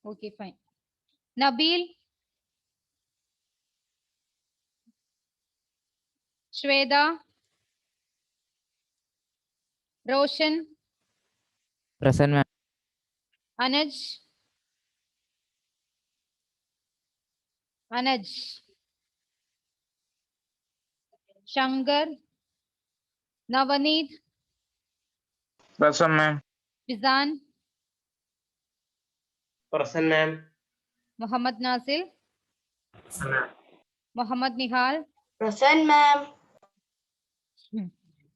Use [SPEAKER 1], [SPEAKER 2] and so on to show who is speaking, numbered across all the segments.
[SPEAKER 1] Okay, fine. Nabil, Shweda, Roshan,
[SPEAKER 2] Present, ma'am.
[SPEAKER 1] Anuj, Anuj, Shankar, Navaneet,
[SPEAKER 3] Present, ma'am.
[SPEAKER 1] Fizan,
[SPEAKER 4] Present, ma'am.
[SPEAKER 1] Muhammad Nasir, Muhammad Nihal,
[SPEAKER 5] Present, ma'am.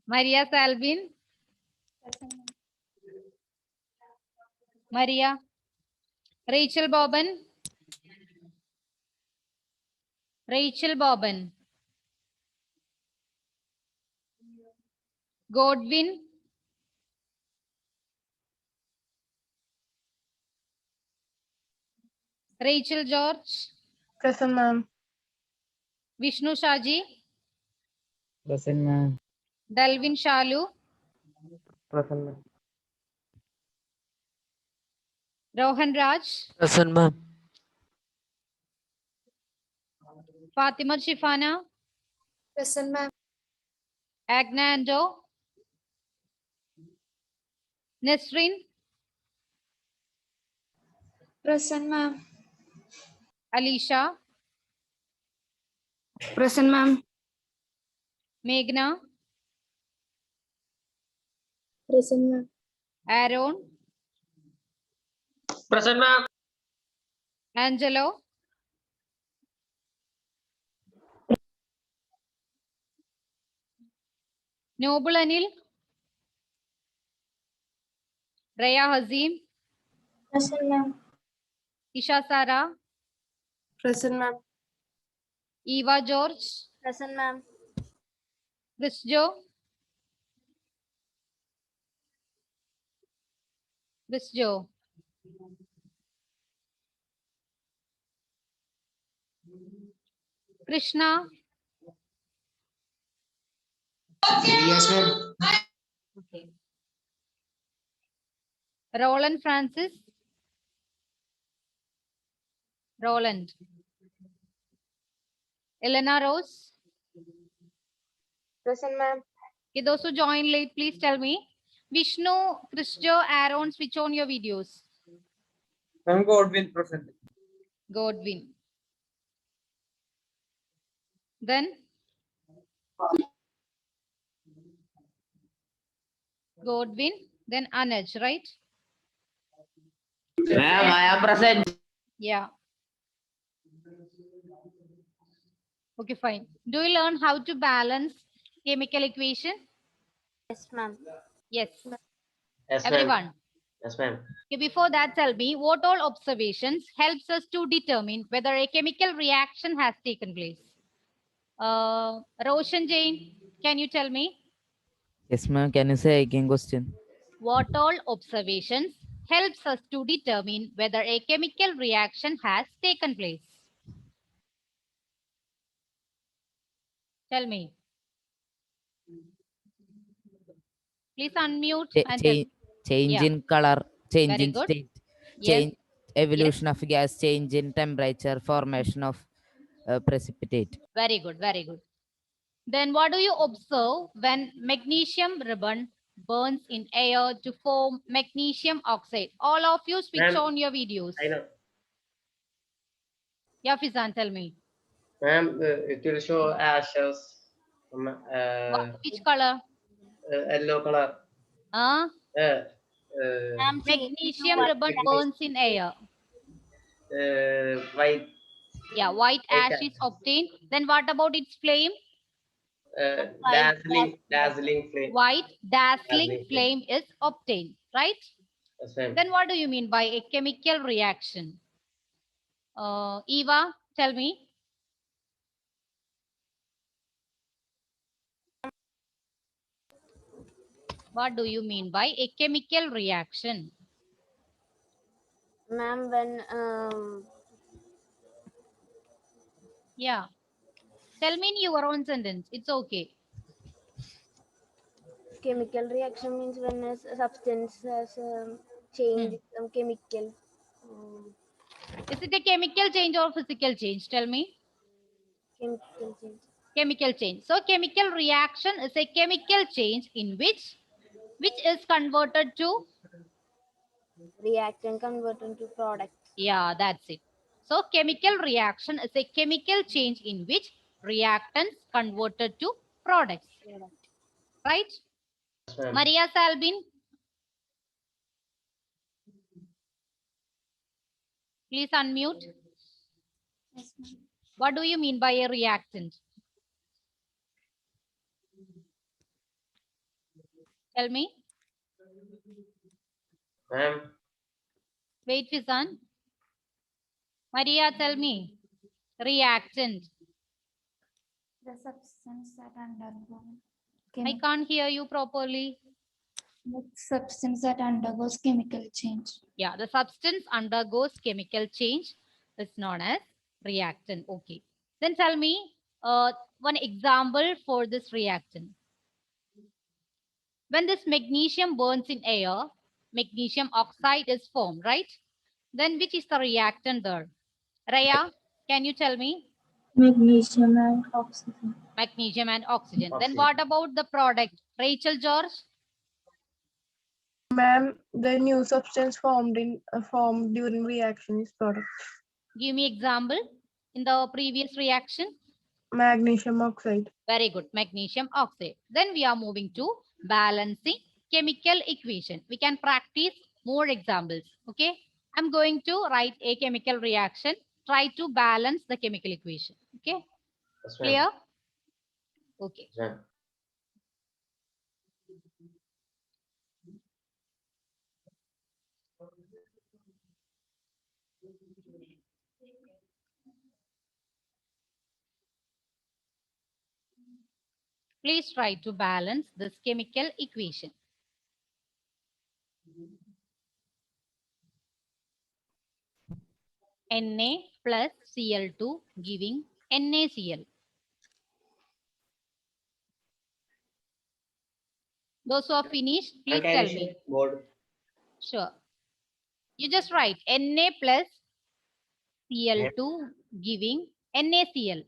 [SPEAKER 1] Maria Salvin, Maria, Rachel Boban, Rachel Boban, Godwin, Rachel George,
[SPEAKER 5] Present, ma'am.
[SPEAKER 1] Vishnu Shaji,
[SPEAKER 2] Present, ma'am.
[SPEAKER 1] Dalvin Shalu,
[SPEAKER 4] Present, ma'am.
[SPEAKER 1] Rohan Raj,
[SPEAKER 2] Present, ma'am.
[SPEAKER 1] Fatima Shifana,
[SPEAKER 5] Present, ma'am.
[SPEAKER 1] Agnando, Nesrin,
[SPEAKER 5] Present, ma'am.
[SPEAKER 1] Alicia,
[SPEAKER 5] Present, ma'am.
[SPEAKER 1] Meghna,
[SPEAKER 5] Present, ma'am.
[SPEAKER 1] Aaron,
[SPEAKER 4] Present, ma'am.
[SPEAKER 1] Angelo, Noble Anil, Raya Hazim,
[SPEAKER 5] Present, ma'am.
[SPEAKER 1] Isha Sara,
[SPEAKER 5] Present, ma'am.
[SPEAKER 1] Eva George,
[SPEAKER 5] Present, ma'am.
[SPEAKER 1] Chris Joe, Chris Joe, Krishna,
[SPEAKER 4] Yes, ma'am.
[SPEAKER 1] okay. Roland Francis, Roland, Elena Rose.
[SPEAKER 5] Present, ma'am.
[SPEAKER 1] Okay, those who joined late, please tell me. Vishnu, Chris Joe, Aaron, switch on your videos.
[SPEAKER 4] Ma'am, Godwin present.
[SPEAKER 1] Godwin. Then Godwin, then Anuj, right?
[SPEAKER 4] Ma'am, I am present.
[SPEAKER 1] Yeah. Okay, fine. Do you learn how to balance chemical equation?
[SPEAKER 5] Yes, ma'am.
[SPEAKER 1] Yes.
[SPEAKER 4] Yes, ma'am.
[SPEAKER 1] Everyone.
[SPEAKER 4] Yes, ma'am.
[SPEAKER 1] Okay, before that, tell me what all observations helps us to determine whether a chemical reaction has taken place. Roshan Jain, can you tell me
[SPEAKER 2] Yes, ma'am. Can you say again question?
[SPEAKER 1] what all observations helps us to determine whether a chemical reaction has taken place? Tell me. Please unmute and tell.
[SPEAKER 2] Change
[SPEAKER 1] Yeah.
[SPEAKER 2] in color, change
[SPEAKER 1] Very
[SPEAKER 2] in
[SPEAKER 1] good.
[SPEAKER 2] state,
[SPEAKER 1] Yes.
[SPEAKER 2] change evolution of gas, change in temperature, formation of precipitate.
[SPEAKER 1] Very good. Very good. Then what do you observe when magnesium ribbon burns in air to form magnesium oxide? All of you switch on your videos.
[SPEAKER 4] I know.
[SPEAKER 1] Yeah, Fizan, tell me.
[SPEAKER 4] Ma'am, it will show ashes.
[SPEAKER 1] Which color?
[SPEAKER 4] Yellow color.
[SPEAKER 1] Magnesium ribbon burns in air.
[SPEAKER 4] White.
[SPEAKER 1] Yeah, white ash is obtained. Then what about its flame?
[SPEAKER 4] Dazzling flame.
[SPEAKER 1] White dazzling
[SPEAKER 4] Dazzling
[SPEAKER 1] flame is obtained, right?
[SPEAKER 4] Yes, ma'am.
[SPEAKER 1] Then what do you mean by a chemical reaction? Eva, tell me. What do you mean by a chemical reaction?
[SPEAKER 5] Ma'am, when
[SPEAKER 1] Yeah. Tell me in your own sentence. It's okay.
[SPEAKER 5] chemical reaction means when a substance has changed some chemical.
[SPEAKER 1] Is it a chemical change or physical change? Tell me.
[SPEAKER 5] Chemical change.
[SPEAKER 1] Chemical change. So chemical reaction is a chemical change in which is converted to,
[SPEAKER 5] Reactant converted to product.
[SPEAKER 1] yeah, that's it. So chemical reaction is a chemical change in which reactants converted to products, right?
[SPEAKER 4] Yes, ma'am.
[SPEAKER 1] Maria Salvin, please unmute. What do you mean by a reactant? Tell me.
[SPEAKER 4] Ma'am,
[SPEAKER 1] Wait, Fizan. Maria, tell me. Reactant.
[SPEAKER 3] The substance that undergo
[SPEAKER 1] I can't hear you properly.
[SPEAKER 3] chemical change.
[SPEAKER 1] Yeah, the substance undergoes chemical change is known as reactant. Okay. Then tell me one example for this reactant. When this magnesium burns in air, magnesium oxide is formed, right? Then which is the reactant there? Raya, can you tell me?
[SPEAKER 3] Magnesium and oxygen.
[SPEAKER 1] Magnesium and oxygen. Then
[SPEAKER 4] Oxygen.
[SPEAKER 1] what about the product? Rachel George?
[SPEAKER 6] Ma'am, the new substance formed during reaction is product.
[SPEAKER 1] Give me example in the previous reaction.
[SPEAKER 6] Magnesium oxide.
[SPEAKER 1] Very good. Magnesium oxide. Then we are moving to balancing chemical equation. We can practice more examples. Okay. I'm going to write a chemical reaction. Try to balance the chemical equation. Okay.
[SPEAKER 4] Yes, ma'am.
[SPEAKER 1] Clear? Okay.
[SPEAKER 4] Yes, ma'am.
[SPEAKER 1] Please try to balance this chemical equation. Na plus Cl2 giving NaCl. Those who are finished, please
[SPEAKER 4] Can
[SPEAKER 1] tell
[SPEAKER 4] you
[SPEAKER 1] me.
[SPEAKER 4] share board?
[SPEAKER 1] Sure. You just write Na plus Cl2 giving NaCl.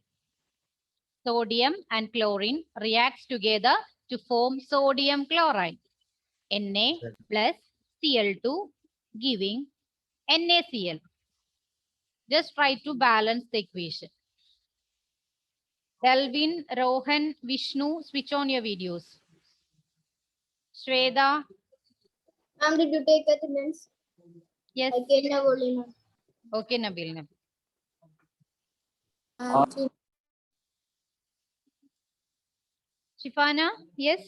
[SPEAKER 1] Sodium and chlorine reacts together to form sodium chloride. Na plus Cl2 giving NaCl. Just try to balance the equation. Delvin, Rohan, Vishnu, switch on your videos. Shweta,
[SPEAKER 5] Ma'am, did you take attendance?
[SPEAKER 1] yes.
[SPEAKER 5] I can have only now.
[SPEAKER 1] Okay, Nabil. Shifana, yes.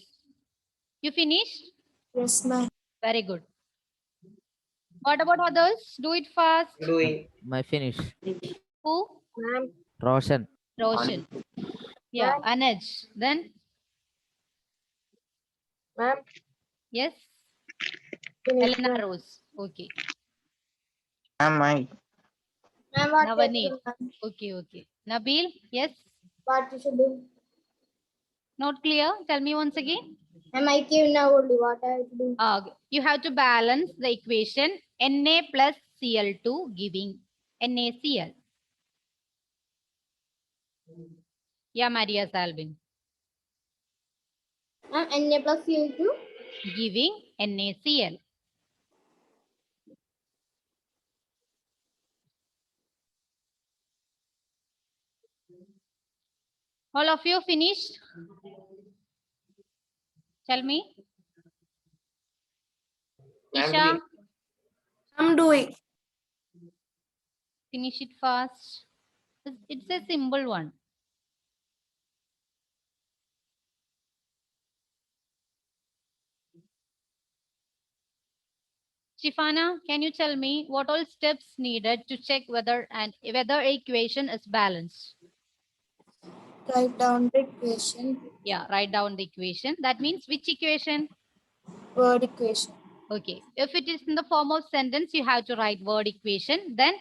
[SPEAKER 1] You finished?
[SPEAKER 3] Yes, ma'am.
[SPEAKER 1] Very good. What about others? Do it fast.
[SPEAKER 4] Doing.
[SPEAKER 2] My finish.
[SPEAKER 1] Who?
[SPEAKER 5] Ma'am,
[SPEAKER 2] Roshan.
[SPEAKER 1] Roshan. Yeah, Anuj. Then,
[SPEAKER 5] ma'am,
[SPEAKER 1] yes.
[SPEAKER 5] finish,
[SPEAKER 1] Elena
[SPEAKER 5] ma'am.
[SPEAKER 1] Rose. Okay.
[SPEAKER 5] Ma'am, what
[SPEAKER 1] Navaneet.
[SPEAKER 5] take, ma'am?
[SPEAKER 1] Okay, okay. Nabil, yes.
[SPEAKER 5] What you should do?
[SPEAKER 1] Not clear. Tell me once again.
[SPEAKER 5] Ma'am, I came now only. What I have to do?
[SPEAKER 1] You have to balance the equation Na plus Cl2 giving NaCl. Yeah, Maria Salvin.
[SPEAKER 5] Ma'am, Na plus Cl2.
[SPEAKER 1] Giving NaCl. All of you finished? Tell me.
[SPEAKER 4] I'm
[SPEAKER 1] Isha,
[SPEAKER 4] doing.
[SPEAKER 6] I'm doing.
[SPEAKER 1] finish it fast. It's a simple one. Shifana, can you tell me what all steps needed to check whether equation is balanced?
[SPEAKER 3] Write down the equation,
[SPEAKER 1] Yeah, write down the equation. That means which equation?
[SPEAKER 3] word equation.
[SPEAKER 1] Okay. If it is in the form of sentence, you have to write word equation. Then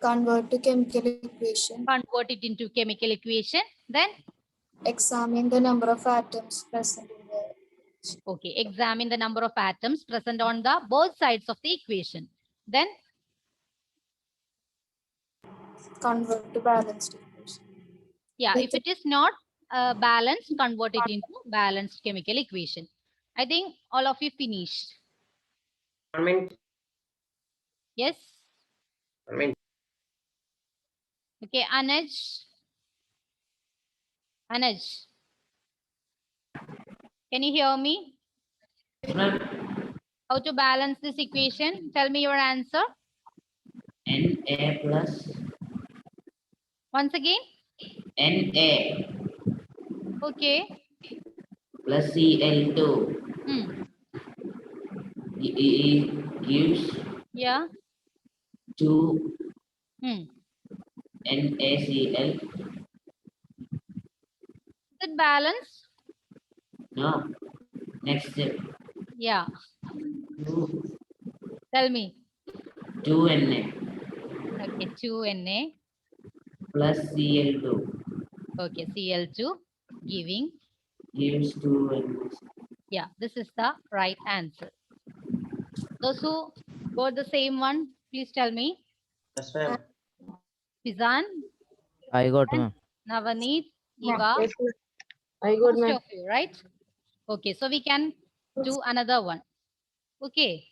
[SPEAKER 3] Convert to chemical equation.
[SPEAKER 1] convert it into chemical equation. Then,
[SPEAKER 3] Examine the number of atoms present in the
[SPEAKER 1] okay, examine the number of atoms present on the both sides of the equation. Then
[SPEAKER 3] convert to balanced equation.
[SPEAKER 1] Yeah, if it is not balanced, convert it into balanced chemical equation. I think all of you finished.
[SPEAKER 4] 1 minute.
[SPEAKER 1] Yes.
[SPEAKER 4] 1 minute.
[SPEAKER 1] Okay, Anuj. Anuj, can you hear me? How to balance this equation? Tell me your answer.
[SPEAKER 7] Na plus
[SPEAKER 1] Once again.
[SPEAKER 7] Na
[SPEAKER 1] Okay.
[SPEAKER 7] plus Cl2
[SPEAKER 1] Hmm.
[SPEAKER 7] gives
[SPEAKER 1] Yeah.
[SPEAKER 7] 2
[SPEAKER 1] Hmm.
[SPEAKER 7] NaCl.
[SPEAKER 1] Is it balanced?
[SPEAKER 7] No. Next step.
[SPEAKER 1] Yeah.
[SPEAKER 7] 2
[SPEAKER 1] Tell me.
[SPEAKER 7] Na
[SPEAKER 1] Okay, 2Na.
[SPEAKER 7] plus Cl2
[SPEAKER 1] Okay, Cl2 giving.
[SPEAKER 7] gives 2 Na.
[SPEAKER 1] Yeah, this is the right answer. Those who got the same one, please tell me.
[SPEAKER 4] Yes, ma'am.
[SPEAKER 1] Fizan,
[SPEAKER 2] I got, ma'am.
[SPEAKER 1] Navaneet, Eva,
[SPEAKER 6] Yes, ma'am. I got
[SPEAKER 1] most
[SPEAKER 6] my
[SPEAKER 1] of you, right? Okay, so we can do another one. Okay.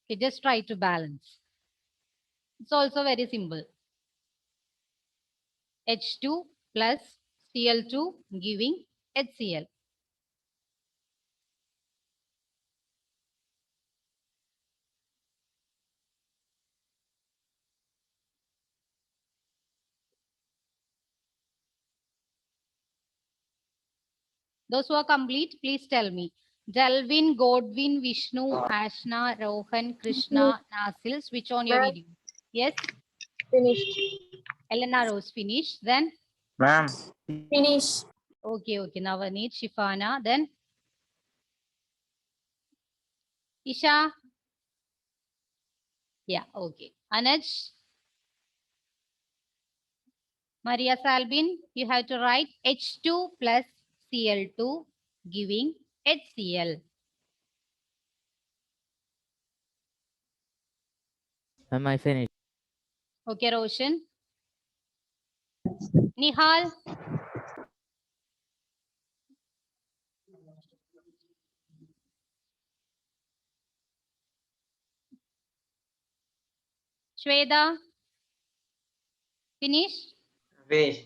[SPEAKER 1] Okay, just try to balance. It's also very simple. H2 plus Cl2 giving HCl. Those who are complete, please tell me. Jalvin, Godwin, Vishnu, Ashna, Rohan, Krishna, Nasil, switch on your
[SPEAKER 6] Ma'am.
[SPEAKER 1] video. Yes,
[SPEAKER 6] finished.
[SPEAKER 1] Elena Rose finish. Then,
[SPEAKER 4] Ma'am.
[SPEAKER 3] Finish.
[SPEAKER 1] okay, Navaneet, Shifana. Then, Isha. Yeah, okay. Anuj, Maria Salbin, you have to write H2 plus Cl2 giving HCl.
[SPEAKER 2] Ma'am, I finished.
[SPEAKER 1] Okay, Roshan. Nihal. Shweda. Finish?
[SPEAKER 4] Finish.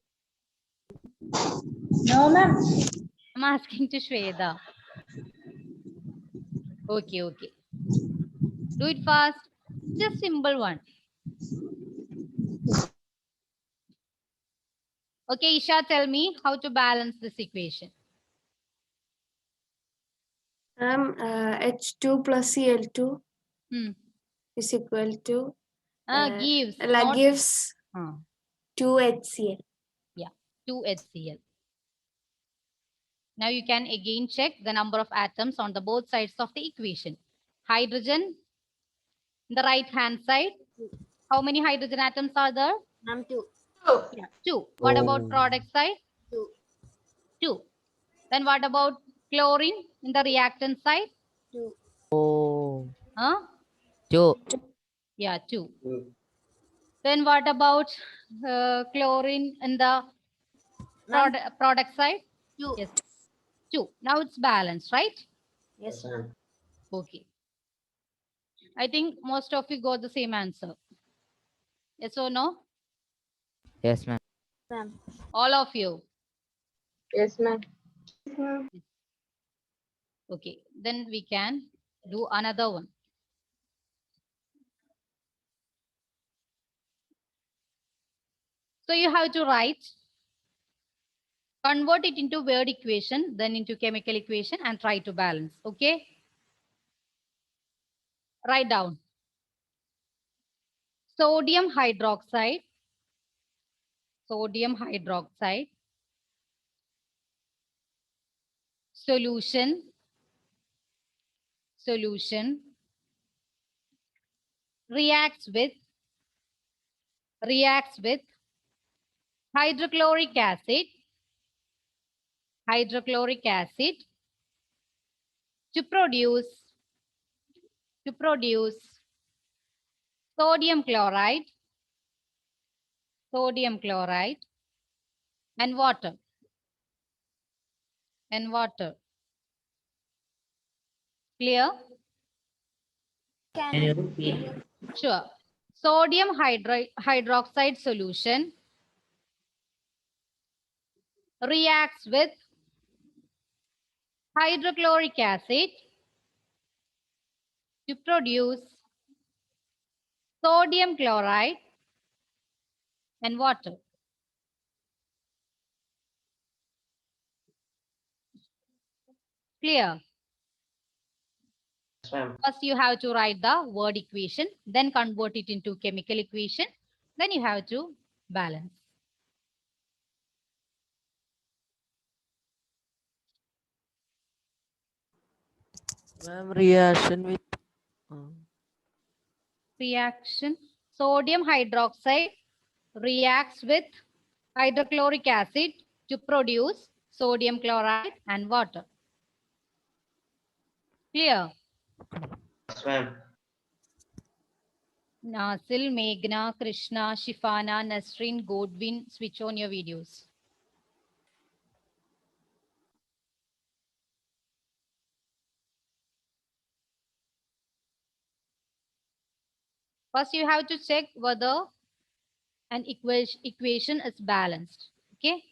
[SPEAKER 5] No, ma'am.
[SPEAKER 1] I'm asking to Shweda. Okay. Do it fast. Just simple one. Okay, Isha, tell me how to balance this equation.
[SPEAKER 3] H2 plus Cl2
[SPEAKER 1] Hmm.
[SPEAKER 3] is equal to
[SPEAKER 1] Gives. Not,
[SPEAKER 3] gives 2 HCl.
[SPEAKER 1] yeah, 2 HCl. Now you can again check the number of atoms on the both sides of the equation. Hydrogen, the right hand side. How many hydrogen atoms are there?
[SPEAKER 5] Ma'am, 2.
[SPEAKER 1] Yeah, 2. What about
[SPEAKER 2] Oh.
[SPEAKER 1] product side?
[SPEAKER 5] 2.
[SPEAKER 1] 2. Then what about chlorine in the reactant side?
[SPEAKER 5] 2.
[SPEAKER 2] Oh.
[SPEAKER 1] Huh?
[SPEAKER 2] 2.
[SPEAKER 1] Yeah, 2.
[SPEAKER 4] Mm.
[SPEAKER 1] Then what about chlorine in the product side?
[SPEAKER 5] 2.
[SPEAKER 1] Yes, 2. Now it's balanced, right?
[SPEAKER 5] Yes,
[SPEAKER 4] Yes, ma'am.
[SPEAKER 1] Okay. I think most of you got the same answer. Yes or no?
[SPEAKER 2] Yes, ma'am.
[SPEAKER 5] ma'am.
[SPEAKER 1] All of you.
[SPEAKER 6] Yes, ma'am.
[SPEAKER 1] Okay. Then we can do another one. So you have to write, convert it into word equation, then into chemical equation and try to balance. Okay. Write down. Sodium hydroxide. Sodium hydroxide. Solution. reacts with hydrochloric acid to produce sodium chloride and water. Clear?
[SPEAKER 7] Can you repeat?
[SPEAKER 1] Sure. Sodium hydroxide solution reacts with hydrochloric acid to produce sodium chloride and water. Clear?
[SPEAKER 4] Yes, ma'am.
[SPEAKER 1] First, you have to write the word equation, then convert it into chemical equation. Then you have to balance.
[SPEAKER 8] Ma'am, reaction with
[SPEAKER 1] Reaction. Sodium hydroxide reacts with hydrochloric acid to produce sodium chloride and water. Clear?
[SPEAKER 4] Yes, ma'am.
[SPEAKER 1] Nasil, Meghna, Krishna, Shifana, Nasrin, Godwin, switch on your videos. First, you have to check whether an equation is balanced. Okay.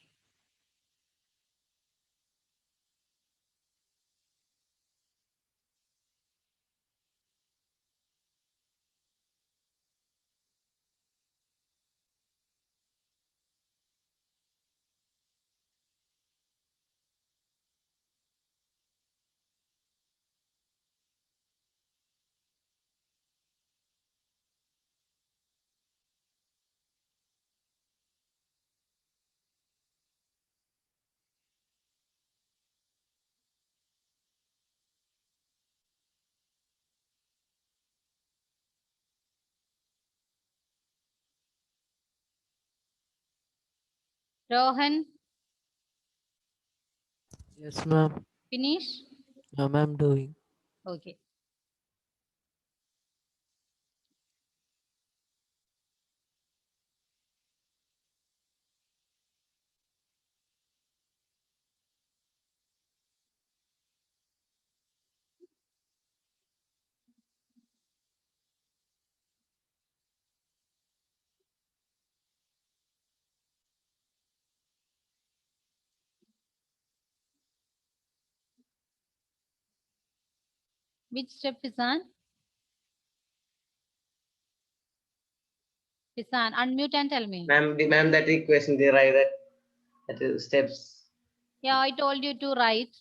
[SPEAKER 1] Rohan,
[SPEAKER 8] yes, ma'am.
[SPEAKER 1] finish.
[SPEAKER 8] Ma'am, I'm doing.
[SPEAKER 1] Okay. Which step is on? Pisan, unmute and tell me.
[SPEAKER 4] Ma'am, that equation derived that is steps.
[SPEAKER 1] Yeah, I told you to write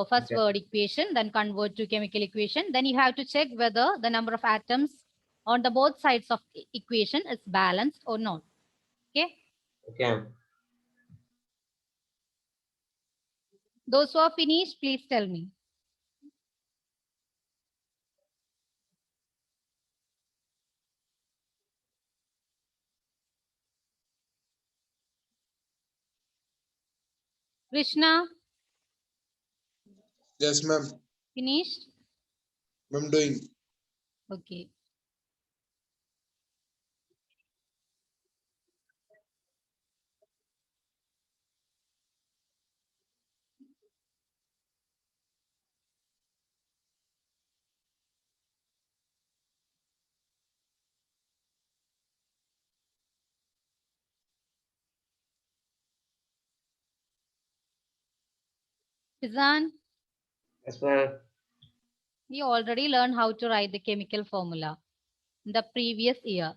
[SPEAKER 1] first
[SPEAKER 4] Okay.
[SPEAKER 1] word equation, then convert to chemical equation. Then you have to check whether the number of atoms on the both sides of equation is balanced or not. Okay.
[SPEAKER 4] Okay.
[SPEAKER 1] Those who are finished, please tell me. Krishna,
[SPEAKER 9] Yes, ma'am.
[SPEAKER 1] finished?
[SPEAKER 9] I'm doing.
[SPEAKER 1] Okay. Pisan,
[SPEAKER 4] Yes, ma'am.
[SPEAKER 1] we already learned how to write the chemical formula in the previous year.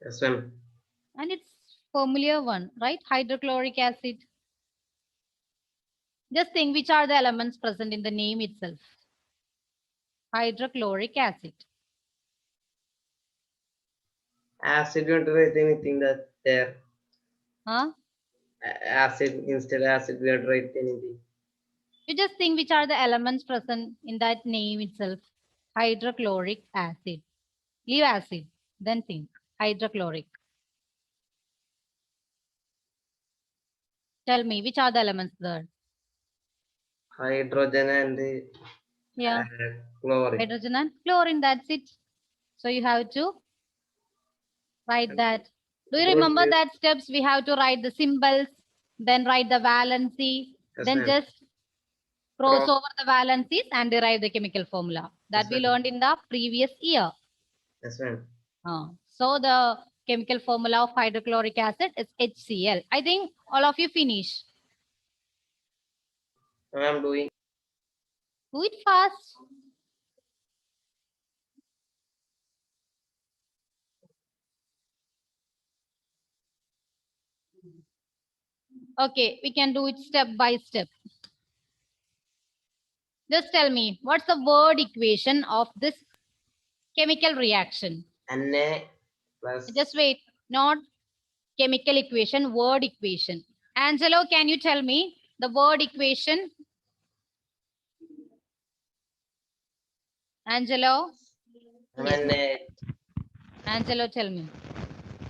[SPEAKER 4] Yes, ma'am.
[SPEAKER 1] And it's familiar one, right? Hydrochloric acid. Just think which are the elements present in the name itself. Hydrochloric acid.
[SPEAKER 4] Acid, you want to write anything that there.
[SPEAKER 1] Huh?
[SPEAKER 4] Acid, instead acid, we don't write anything.
[SPEAKER 1] You just think which are the elements present in that name itself. Hydrochloric acid. Leave acid. Then think. Hydrochloric. Tell me, which are the elements there?
[SPEAKER 4] Hydrogen and
[SPEAKER 1] Yeah.
[SPEAKER 4] chlorine.
[SPEAKER 1] Hydrogen and chlorine. That's it. So you have to write that. Do you
[SPEAKER 4] Good,
[SPEAKER 1] remember
[SPEAKER 4] good.
[SPEAKER 1] that steps? We have to write the symbols, then write the valency,
[SPEAKER 4] Yes,
[SPEAKER 1] then
[SPEAKER 4] ma'am.
[SPEAKER 1] just cross
[SPEAKER 4] Cross.
[SPEAKER 1] over the valencies and derive the chemical formula that
[SPEAKER 4] Yes,
[SPEAKER 1] we
[SPEAKER 4] ma'am.
[SPEAKER 1] learned in the previous year.
[SPEAKER 4] Yes, ma'am.
[SPEAKER 1] So the chemical formula of hydrochloric acid is HCl. I think all of you finish.
[SPEAKER 4] I'm doing.
[SPEAKER 1] Do it fast. Okay, we can do it step by step. Just tell me, what's the word equation of this chemical reaction?
[SPEAKER 4] Na plus.
[SPEAKER 1] Just wait, not chemical equation, word equation. Angelo, can you tell me the word equation? Angelo?
[SPEAKER 4] Na.
[SPEAKER 1] Angelo, tell me.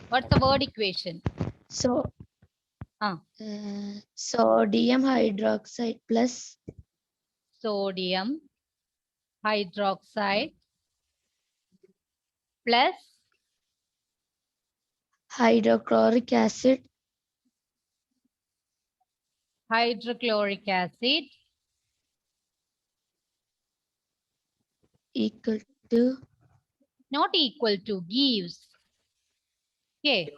[SPEAKER 1] What's the word equation?
[SPEAKER 10] So,
[SPEAKER 1] Ah.
[SPEAKER 10] sodium hydroxide plus
[SPEAKER 1] Sodium hydroxide plus
[SPEAKER 10] hydrochloric acid
[SPEAKER 1] hydrochloric acid
[SPEAKER 10] equal to
[SPEAKER 1] not equal to, gives. Okay.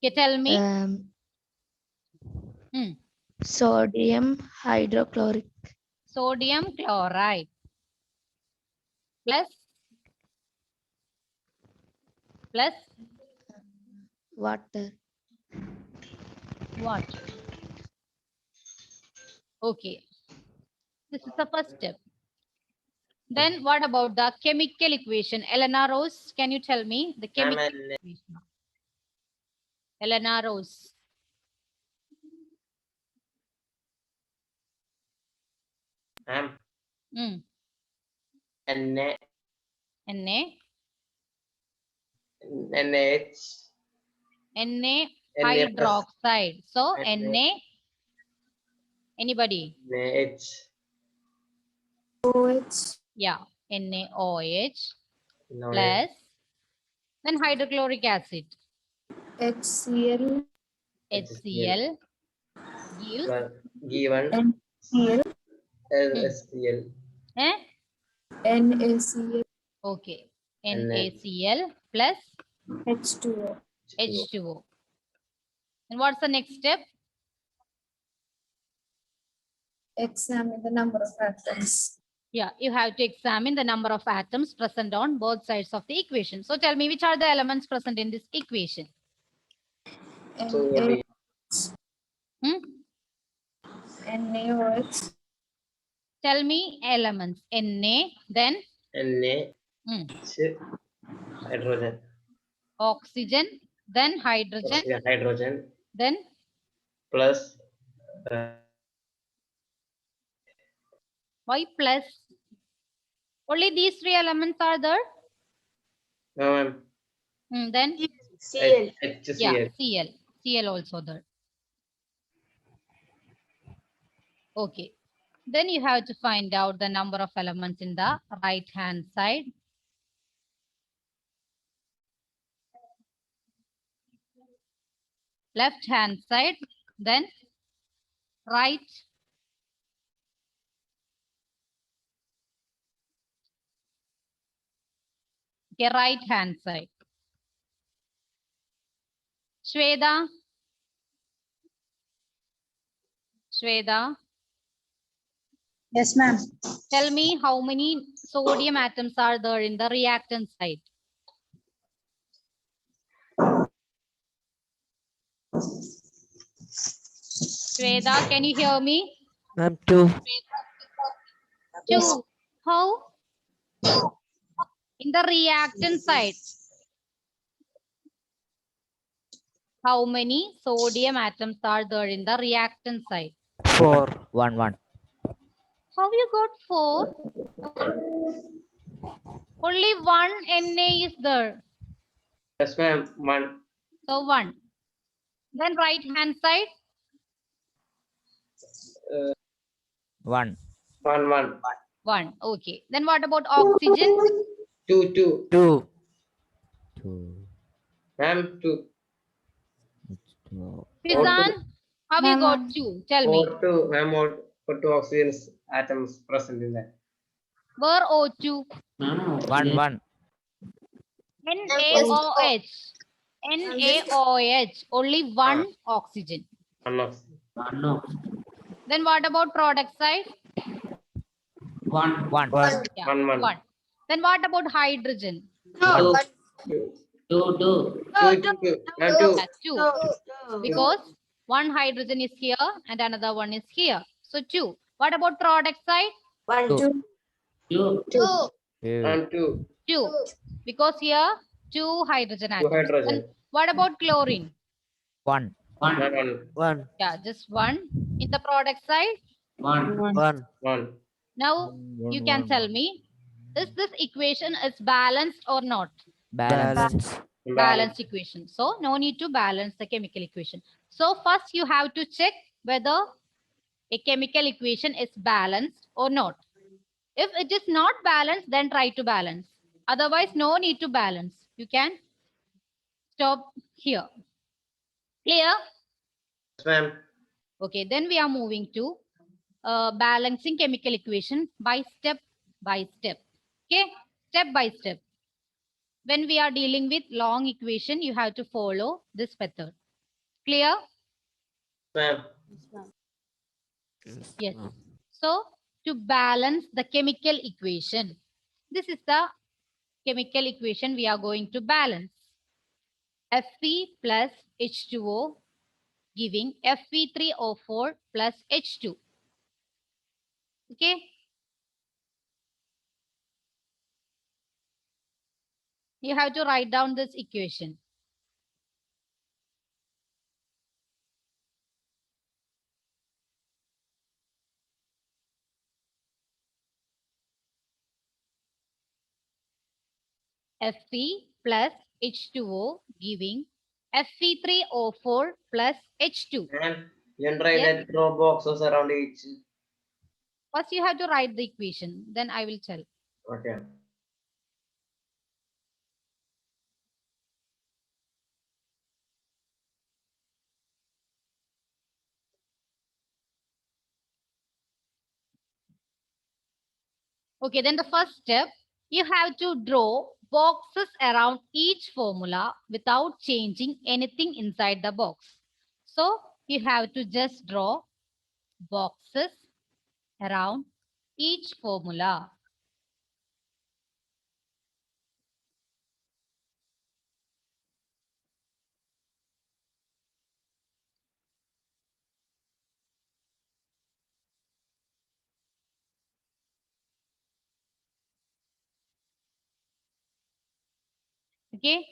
[SPEAKER 1] Okay, tell me.
[SPEAKER 10] Sodium hydrochloric
[SPEAKER 1] Sodium chloride plus
[SPEAKER 10] water.
[SPEAKER 1] what? Okay. This is the first step. Then what about the chemical equation? Elena Rose, can you tell me the chemical equation? Elena Rose.
[SPEAKER 4] Na.
[SPEAKER 1] Na.
[SPEAKER 4] NH.
[SPEAKER 1] Na
[SPEAKER 4] Na
[SPEAKER 1] hydroxide. So
[SPEAKER 4] Na.
[SPEAKER 1] Na. Anybody?
[SPEAKER 4] NH.
[SPEAKER 3] OH.
[SPEAKER 1] Yeah. NaOH
[SPEAKER 4] No.
[SPEAKER 1] plus then hydrochloric acid.
[SPEAKER 3] HCl.
[SPEAKER 1] HCl gives
[SPEAKER 4] given
[SPEAKER 3] NCl.
[SPEAKER 4] SCl.
[SPEAKER 3] NaCl.
[SPEAKER 1] Okay. NaCl plus
[SPEAKER 3] H2O.
[SPEAKER 1] H2O. And what's the next step?
[SPEAKER 3] Examine the number of atoms.
[SPEAKER 1] Yeah, you have to examine the number of atoms present on both sides of the equation. So tell me, which are the elements present in this equation?
[SPEAKER 3] NaOH.
[SPEAKER 1] Tell me elements. Na, then
[SPEAKER 4] hydrogen.
[SPEAKER 1] Oxygen, then hydrogen,
[SPEAKER 4] Hydrogen
[SPEAKER 1] then
[SPEAKER 4] plus
[SPEAKER 1] why plus? Only these three elements are there.
[SPEAKER 4] no, ma'am.
[SPEAKER 1] Then
[SPEAKER 5] Cl.
[SPEAKER 4] HCl.
[SPEAKER 1] yeah, Cl. Cl also there. Okay. Then you have to find out the number of elements in the right hand side. Left hand side, then right. Okay, right hand side. Shweta. Shweta.
[SPEAKER 5] Yes, ma'am.
[SPEAKER 1] Tell me how many sodium atoms are there in the reactant side. Shweta, can you hear me?
[SPEAKER 8] Ma'am, 2.
[SPEAKER 1] 2. How? In the reactant side. How many sodium atoms are there in the reactant side?
[SPEAKER 8] 4.
[SPEAKER 2] 1.
[SPEAKER 1] How you got 4? Only one Na is there.
[SPEAKER 4] Yes, ma'am. One.
[SPEAKER 1] So 1. Then right hand side,
[SPEAKER 2] 1.
[SPEAKER 4] 1.
[SPEAKER 1] 1. Okay. Then what about oxygen?
[SPEAKER 4] 2.
[SPEAKER 8] 2.
[SPEAKER 2] 2.
[SPEAKER 4] Ma'am, 2.
[SPEAKER 1] Fizan, how you got 2? Tell me.
[SPEAKER 4] O2. Ma'am, O2 oxygen atoms present in that.
[SPEAKER 1] Where O2?
[SPEAKER 7] Ma'am,
[SPEAKER 2] 1.
[SPEAKER 1] NaOH. NaOH. Only one oxygen.
[SPEAKER 4] One oxygen.
[SPEAKER 7] One of
[SPEAKER 1] Then what about product side?
[SPEAKER 7] 1.
[SPEAKER 2] 1.
[SPEAKER 1] Yeah,
[SPEAKER 4] 1.
[SPEAKER 1] 1. Then what about hydrogen?
[SPEAKER 7] 2.
[SPEAKER 4] 2.
[SPEAKER 7] 2. 2.
[SPEAKER 4] 2. Ma'am, 2.
[SPEAKER 1] Yeah, 2. Because one hydrogen is here and another one is here. So 2. What about product side?
[SPEAKER 7] 2.
[SPEAKER 2] 2.
[SPEAKER 4] Ma'am, 2.
[SPEAKER 1] 2. Because here 2 hydrogen
[SPEAKER 4] 2
[SPEAKER 1] atoms.
[SPEAKER 4] hydrogen.
[SPEAKER 1] Then what about chlorine?
[SPEAKER 2] 1.
[SPEAKER 7] 1.
[SPEAKER 4] Ma'am, 1.
[SPEAKER 8] 1.
[SPEAKER 1] Yeah, just 1. In the product side,
[SPEAKER 7] 1.
[SPEAKER 8] 1.
[SPEAKER 4] 1.
[SPEAKER 1] now you can tell me, is this equation is balanced or not?
[SPEAKER 2] Balance.
[SPEAKER 1] Balanced equation. So no need to balance the chemical equation. So first you have to check whether a chemical equation is balanced or not. If it is not balanced, then try to balance. Otherwise, no need to balance. You can stop here. Clear?
[SPEAKER 4] Yes, ma'am.
[SPEAKER 1] Okay, then we are moving to balancing chemical equation by step. Okay, step by step. When we are dealing with long equation, you have to follow this method. Clear?
[SPEAKER 4] Ma'am.
[SPEAKER 1] Yes. So to balance the chemical equation, this is the chemical equation we are going to balance. Fe plus H2O giving Fe3O4 plus H2. Okay. You have to write down this equation. Fe plus H2O giving Fe3O4 plus H2.
[SPEAKER 4] Ma'am, you can write
[SPEAKER 1] Yes.
[SPEAKER 4] that row boxes around each.
[SPEAKER 1] First you have to write the equation, then I will tell.
[SPEAKER 4] Okay.
[SPEAKER 1] Okay, then the first step, you have to draw boxes around each formula without changing anything inside the box. So you have to just draw boxes around each formula. Okay,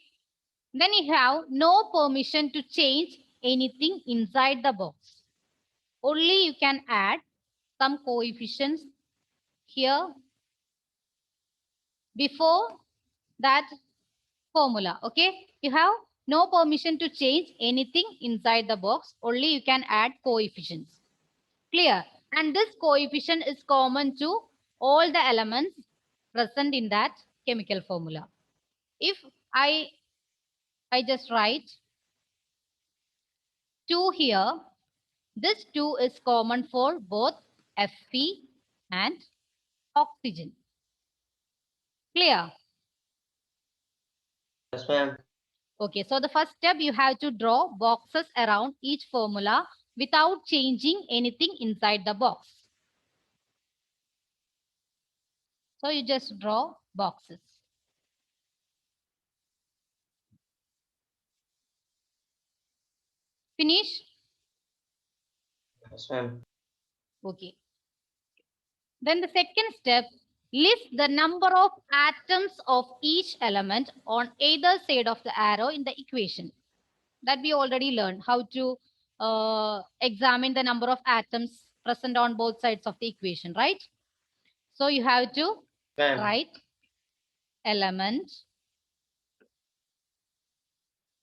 [SPEAKER 1] then you have no permission to change anything inside the box. Only you can add some coefficients here before that formula. Okay, you have no permission to change anything inside the box. Only you can add coefficients. Clear? And this coefficient is common to all the elements present in that chemical formula. If I just write 2 here, this 2 is common for both Fe and oxygen. Clear?
[SPEAKER 4] Yes, ma'am.
[SPEAKER 1] Okay, so the first step, you have to draw boxes around each formula without changing anything inside the box. So you just draw boxes. Finish?
[SPEAKER 4] Yes, ma'am.
[SPEAKER 1] Okay. Then the second step, list the number of atoms of each element on either side of the arrow in the equation. That we already learned how to examine the number of atoms present on both sides of the equation, right? So you have to
[SPEAKER 4] Ma'am.
[SPEAKER 1] write element,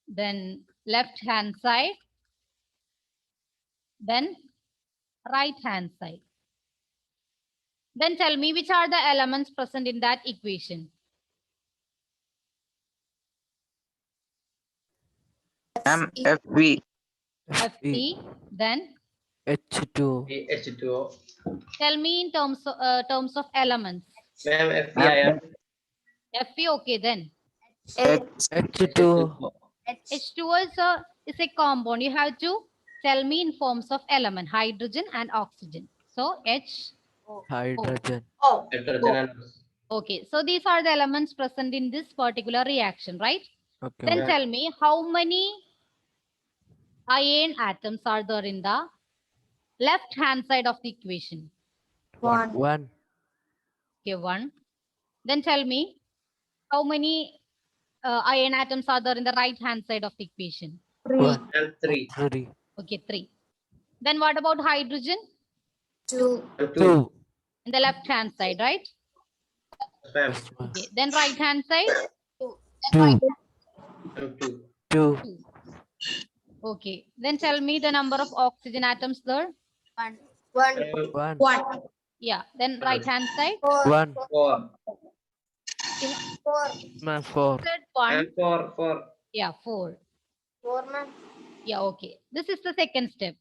[SPEAKER 1] then left hand side, then right hand side. Then tell me which are the elements present in that equation.
[SPEAKER 9] FV.
[SPEAKER 1] Fe, then
[SPEAKER 8] H2.
[SPEAKER 4] H2O.
[SPEAKER 1] tell me in terms of elements.
[SPEAKER 4] Ma'am, FeIron.
[SPEAKER 1] Fe, okay, then
[SPEAKER 8] H2.
[SPEAKER 1] H2O is a compound. You have to tell me in forms of element, hydrogen and oxygen. So H,
[SPEAKER 8] Hydrogen.
[SPEAKER 4] Hydrogen and
[SPEAKER 1] okay. So these are the elements present in this particular reaction, right?
[SPEAKER 8] Okay.
[SPEAKER 1] Then
[SPEAKER 4] Yeah.
[SPEAKER 1] tell me how many iron atoms are there in the left hand side of the equation?
[SPEAKER 3] 1.
[SPEAKER 8] 1.
[SPEAKER 1] Okay, 1. Then tell me how many iron atoms are there in the right hand side of the equation?
[SPEAKER 3] 3.
[SPEAKER 8] 1.
[SPEAKER 4] and 3.
[SPEAKER 8] 3.
[SPEAKER 1] Okay, 3. Then what about hydrogen?
[SPEAKER 3] 2.
[SPEAKER 4] And 2.
[SPEAKER 8] 2.
[SPEAKER 1] In the left hand side, right?
[SPEAKER 4] Ma'am,
[SPEAKER 8] Yes, ma'am.
[SPEAKER 1] Okay. Then right hand side?
[SPEAKER 8] 2.
[SPEAKER 4] and 2.
[SPEAKER 8] 2.
[SPEAKER 1] Okay. Then tell me the number of oxygen atoms there.
[SPEAKER 5] 1.
[SPEAKER 8] 1.
[SPEAKER 5] 1.
[SPEAKER 1] Yeah. Then right hand side?
[SPEAKER 8] 1.
[SPEAKER 4] 4.
[SPEAKER 8] Ma'am, 4.
[SPEAKER 1] Third one.
[SPEAKER 4] And 4.
[SPEAKER 1] Yeah, 4.
[SPEAKER 5] 4, ma'am.
[SPEAKER 1] Yeah, okay. This is the second step.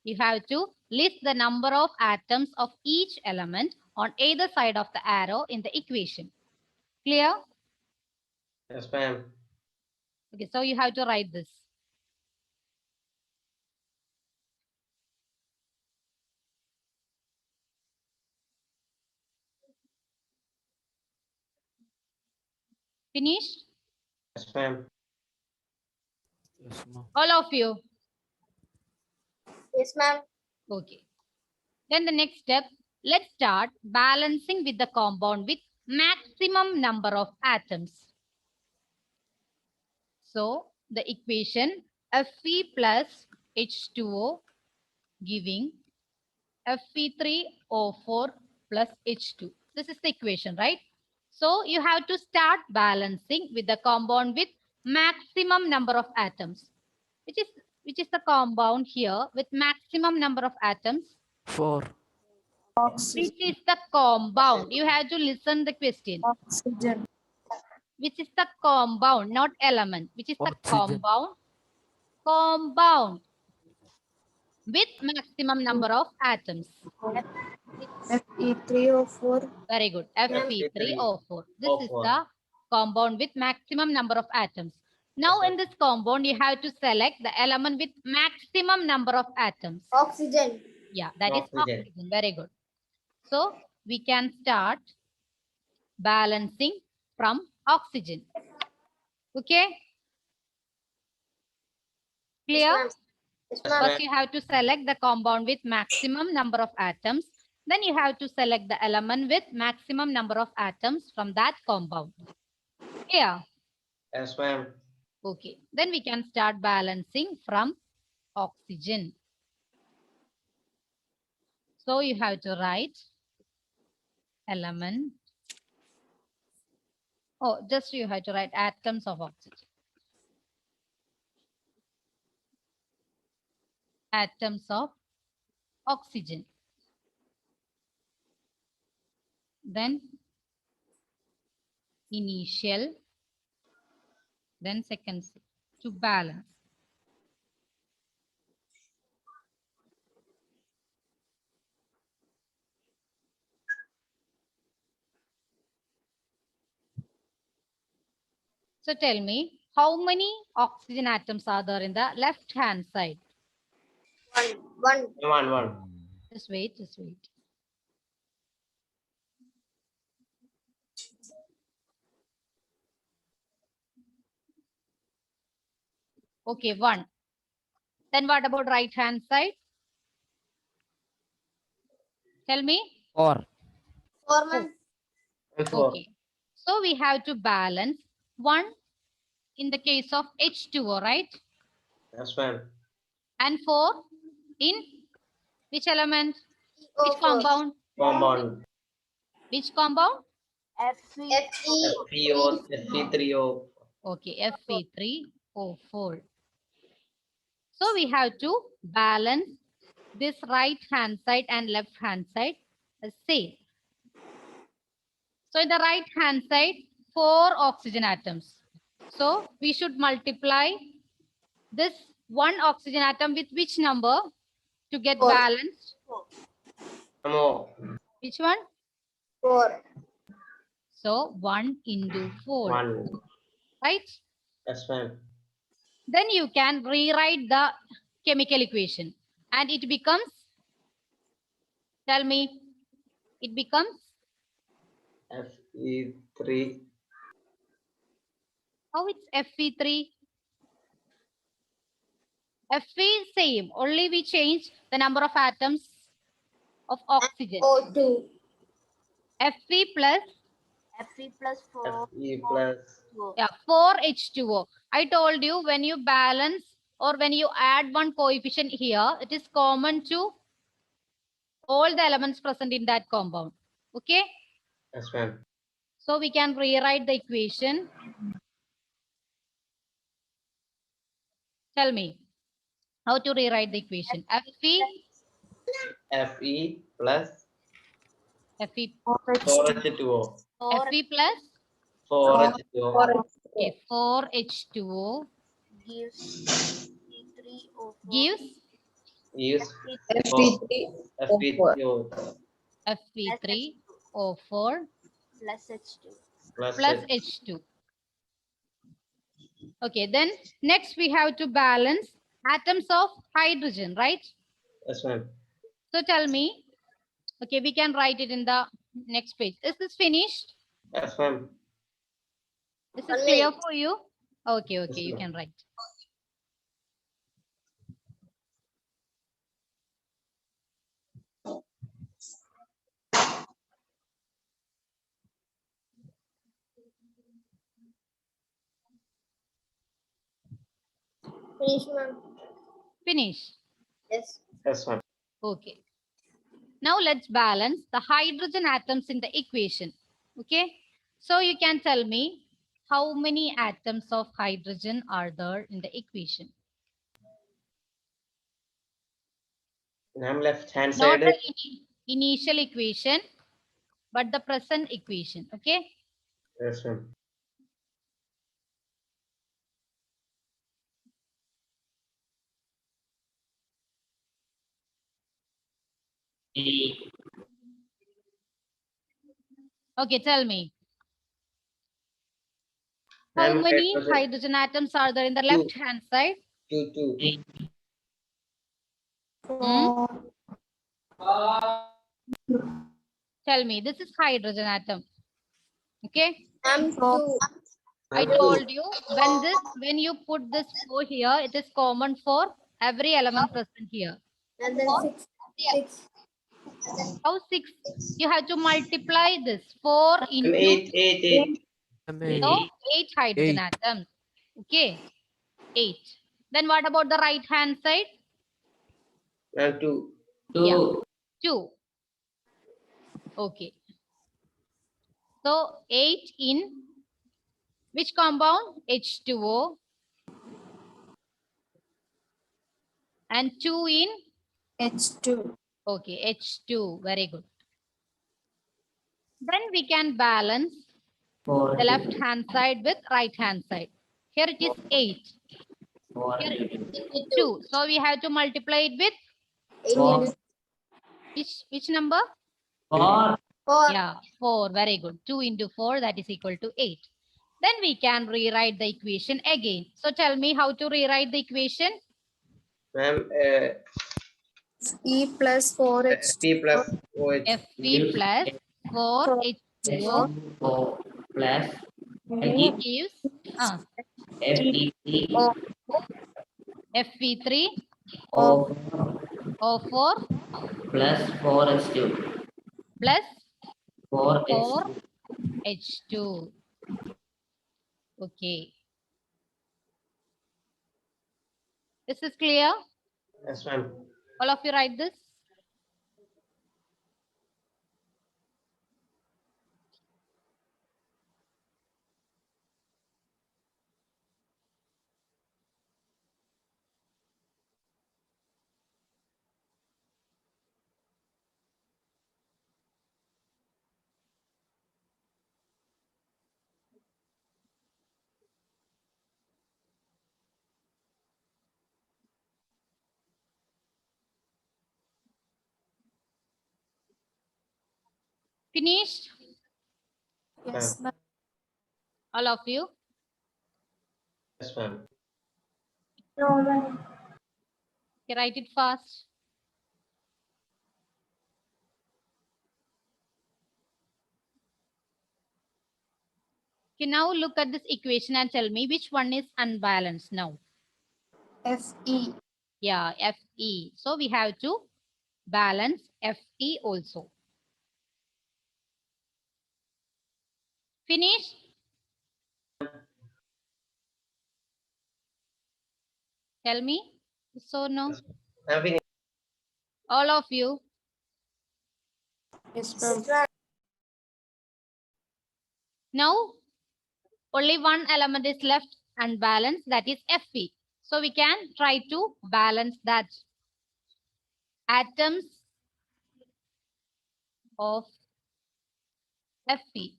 [SPEAKER 1] You have to list the number of atoms of each element on either side of the arrow in the equation. Clear?
[SPEAKER 4] Yes, ma'am.
[SPEAKER 1] Okay, so you have to write this. Finished?
[SPEAKER 4] Yes, ma'am.
[SPEAKER 8] Yes, ma'am.
[SPEAKER 1] All of you?
[SPEAKER 5] Yes, ma'am.
[SPEAKER 1] Okay. Then the next step, let's start balancing with the compound with maximum number of atoms. So the equation Fe plus H2O giving Fe3O4 plus H2. This is the equation, right? So you have to start balancing with the compound with maximum number of atoms. Which is the compound here with maximum number of atoms?
[SPEAKER 8] 4.
[SPEAKER 1] Which is the compound? You have to listen the question.
[SPEAKER 3] Oxygen.
[SPEAKER 1] Which is the compound, not element. Which is the
[SPEAKER 8] Oxygen.
[SPEAKER 1] compound? Compound with maximum number of atoms.
[SPEAKER 3] Fe3O4.
[SPEAKER 1] Very good. Fe3O4. This is
[SPEAKER 4] O4.
[SPEAKER 1] the compound with maximum number of atoms. Now in this compound, you have to select the element with maximum number of atoms.
[SPEAKER 5] Oxygen.
[SPEAKER 1] Yeah, that is
[SPEAKER 4] Oxygen.
[SPEAKER 1] oxygen. Very good. So we can start balancing from oxygen. Okay? Clear?
[SPEAKER 5] Yes,
[SPEAKER 4] ma'am.
[SPEAKER 1] First, you have to select the compound with maximum number of atoms. Then you have to select the element with maximum number of atoms from that compound. Clear?
[SPEAKER 4] Yes, ma'am.
[SPEAKER 1] Okay. Then we can start balancing from oxygen. So you have to write element. Oh, just you have to write atoms of oxygen. Atoms of oxygen. Then initial, then second step to balance. So tell me, how many oxygen atoms are there in the left hand side?
[SPEAKER 5] 1.
[SPEAKER 4] 1.
[SPEAKER 1] Just wait, just wait. Okay, 1. Then what about right hand side? Tell me.
[SPEAKER 2] 4.
[SPEAKER 5] 4, ma'am.
[SPEAKER 4] And 4.
[SPEAKER 1] Okay. So we have to balance 1 in the case of H2O, right?
[SPEAKER 4] Yes, ma'am.
[SPEAKER 1] And 4 in which element? Which
[SPEAKER 5] CO4.
[SPEAKER 1] compound?
[SPEAKER 4] Compound.
[SPEAKER 1] Which compound?
[SPEAKER 4] FeO, Fe3O.
[SPEAKER 1] Okay, Fe3O4. So we have to balance this right hand side and left hand side as same. So in the right hand side, 4 oxygen atoms. So we should multiply this one oxygen atom with which number to get
[SPEAKER 5] Four.
[SPEAKER 1] balanced?
[SPEAKER 4] More.
[SPEAKER 1] Which one?
[SPEAKER 5] 4.
[SPEAKER 1] So 1 into 4,
[SPEAKER 4] 1.
[SPEAKER 1] right?
[SPEAKER 4] Yes, ma'am.
[SPEAKER 1] Then you can rewrite the chemical equation and it becomes, tell me, it becomes,
[SPEAKER 4] Fe3.
[SPEAKER 1] how it's Fe3? Fe same, only we change the number of atoms of oxygen.
[SPEAKER 5] O2.
[SPEAKER 1] Fe plus,
[SPEAKER 4] Fe plus.
[SPEAKER 1] yeah, 4H2O. I told you when you balance or when you add one coefficient here, it is common to all the elements present in that compound. Okay?
[SPEAKER 4] Yes, ma'am.
[SPEAKER 1] So we can rewrite the equation. Tell me how to rewrite the equation. Fe
[SPEAKER 4] Fe plus
[SPEAKER 1] Fe
[SPEAKER 4] 4H2O.
[SPEAKER 1] Fe plus
[SPEAKER 4] 4H2O.
[SPEAKER 1] okay, 4H2O
[SPEAKER 5] Gives
[SPEAKER 1] gives
[SPEAKER 4] Use
[SPEAKER 6] Fe3O4.
[SPEAKER 4] Fe3O
[SPEAKER 1] Fe3O4
[SPEAKER 5] plus H2.
[SPEAKER 1] plus H2. Okay, then next we have to balance atoms of hydrogen, right?
[SPEAKER 4] Yes, ma'am.
[SPEAKER 1] So tell me, okay, we can write it in the next page. Is this finished?
[SPEAKER 4] Yes, ma'am.
[SPEAKER 1] Is this
[SPEAKER 5] One
[SPEAKER 1] clear
[SPEAKER 5] minute.
[SPEAKER 1] for you? Okay, okay,
[SPEAKER 4] Yes,
[SPEAKER 1] you
[SPEAKER 4] ma'am.
[SPEAKER 1] can write.
[SPEAKER 5] Finish, ma'am.
[SPEAKER 1] Finish.
[SPEAKER 5] Yes.
[SPEAKER 4] Yes, ma'am.
[SPEAKER 1] Okay. Now let's balance the hydrogen atoms in the equation. Okay. So you can tell me how many atoms of hydrogen are there in the equation?
[SPEAKER 4] Ma'am, left hand
[SPEAKER 1] Not
[SPEAKER 4] side.
[SPEAKER 1] the initial equation, but the present equation. Okay.
[SPEAKER 4] Yes, ma'am.
[SPEAKER 1] Okay, tell me. How
[SPEAKER 4] Ma'am,
[SPEAKER 1] many
[SPEAKER 4] hydrogen.
[SPEAKER 1] hydrogen atoms are there in the
[SPEAKER 4] Two.
[SPEAKER 1] left hand side?
[SPEAKER 4] 2.
[SPEAKER 1] Hmm? Tell me, this is hydrogen atom. Okay.
[SPEAKER 5] I'm 2.
[SPEAKER 1] I told you when you put this 4 here, it is common for every element present here.
[SPEAKER 5] And then 6. 6.
[SPEAKER 1] How 6? You have to multiply this 4 into
[SPEAKER 4] 8.
[SPEAKER 1] so 8 hydrogen
[SPEAKER 8] 8.
[SPEAKER 1] atoms. Okay, 8. Then what about the right hand side?
[SPEAKER 4] Ma'am, 2.
[SPEAKER 1] Yeah, 2. Okay. So 8 in which compound? H2O. And 2 in?
[SPEAKER 3] H2.
[SPEAKER 1] Okay, H2. Very good. Then we can balance the left hand side with right hand side. Here it is 8. Here it is 2. So we have to multiply it with
[SPEAKER 5] 8 into
[SPEAKER 1] which number?
[SPEAKER 5] 4.
[SPEAKER 1] Yeah, 4. Very good. 2 into 4, that is equal to 8. Then we can rewrite the equation again. So tell me how to rewrite the equation.
[SPEAKER 4] Ma'am,
[SPEAKER 3] E plus 4H2.
[SPEAKER 4] Fe plus OH.
[SPEAKER 1] Fe plus 4H2O
[SPEAKER 7] plus
[SPEAKER 1] gives
[SPEAKER 7] Fe3O
[SPEAKER 1] Fe3O4
[SPEAKER 7] plus 4H2
[SPEAKER 1] plus
[SPEAKER 7] 4H2
[SPEAKER 1] 4H2. Okay. This is clear?
[SPEAKER 4] Yes, ma'am.
[SPEAKER 1] All of you write this. Finished?
[SPEAKER 3] Yes, ma'am.
[SPEAKER 1] All of you?
[SPEAKER 4] Yes, ma'am.
[SPEAKER 3] No, ma'am.
[SPEAKER 1] Okay, write it fast. Okay, now look at this equation and tell me which one is unbalanced now.
[SPEAKER 3] FE.
[SPEAKER 1] Yeah, FE. So we have to balance FE also. Finish? Tell me. Yes or no?
[SPEAKER 4] I'm finished.
[SPEAKER 1] All of you.
[SPEAKER 3] Yes, ma'am.
[SPEAKER 1] Now, only one element is left unbalanced, that is Fe. So we can try to balance that. Atoms of Fe.